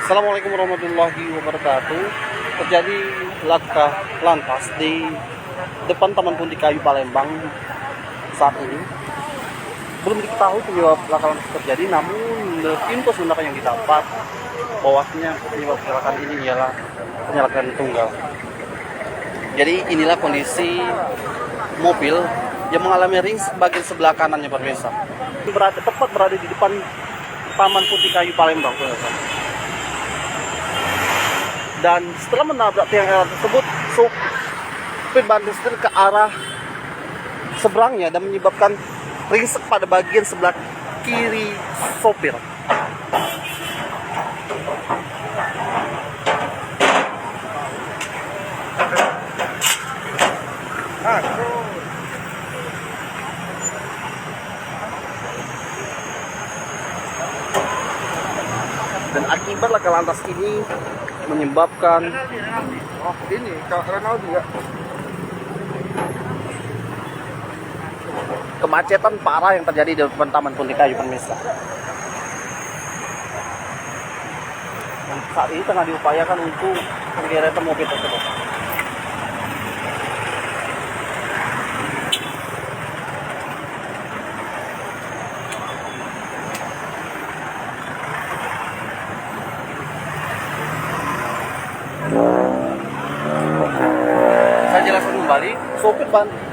Assalamualaikum warahmatullahi wabarakatuh. Terjadi laka lantas di depan Taman Pundi Kayu Palembang saat ini. Belum diketahui penyebab laka lantas terjadi, namun info sebenarnya yang didapat bahwasanya penyebab kecelakaan ini ialah penyalakan tunggal. Jadi inilah kondisi mobil yang mengalami ring bagian sebelah kanannya pemirsa. Tepat berada di depan Taman Pundi Kayu Palembang pemirsa. Dan setelah menabrak tiang LRT tersebut, supir banting setir ke arah seberangnya dan menyebabkan ringsek pada bagian sebelah kiri sopir. Dan akibat laka lantas ini menyebabkan ini Renault juga kemacetan parah yang terjadi di depan Taman Pundi Kayu pemirsa. Dan saat ini tengah diupayakan untuk pengeretan mobil tersebut. Saya jelaskan kembali, sopir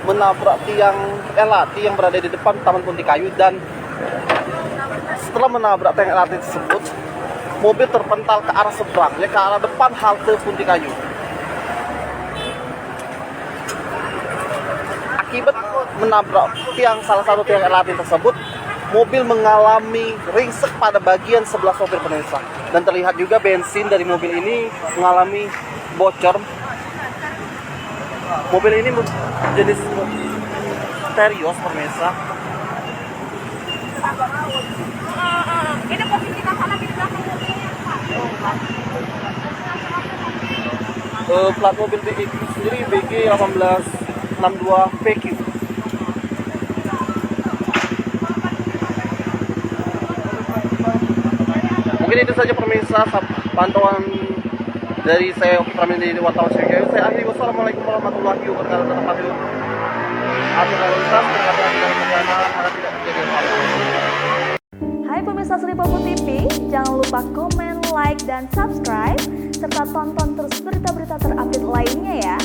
menabrak tiang LRT yang berada di depan Taman Pundi Kayu, dan setelah menabrak tiang LRT tersebut, mobil terpental ke arah seberangnya, ke arah depan halte Pundi Kayu. Akibat menabrak salah satu tiang LRT tersebut, mobil mengalami ringsek pada bagian sebelah sopir pemirsa, dan terlihat juga bensin dari mobil ini mengalami bocor. Mobil ini jenis Terios pemirsa. Ini posisi masalah di belakang mobilnya. Plat mobil BG sendiri BG 1862 PQ. Mungkin itu saja pemirsa pantauan dari saya Oki Pramili di wartawan Saya akhiri. Wassalamualaikum warahmatullahi wabarakatuh. Tetap patuh aturan lalu lintas, berhati-hati dalam perjalanan agar tidak terjadi hal-hal. Hai pemirsa Sri Popo TV, jangan lupa komen, like, dan subscribe serta tonton terus berita-berita terupdate lainnya ya.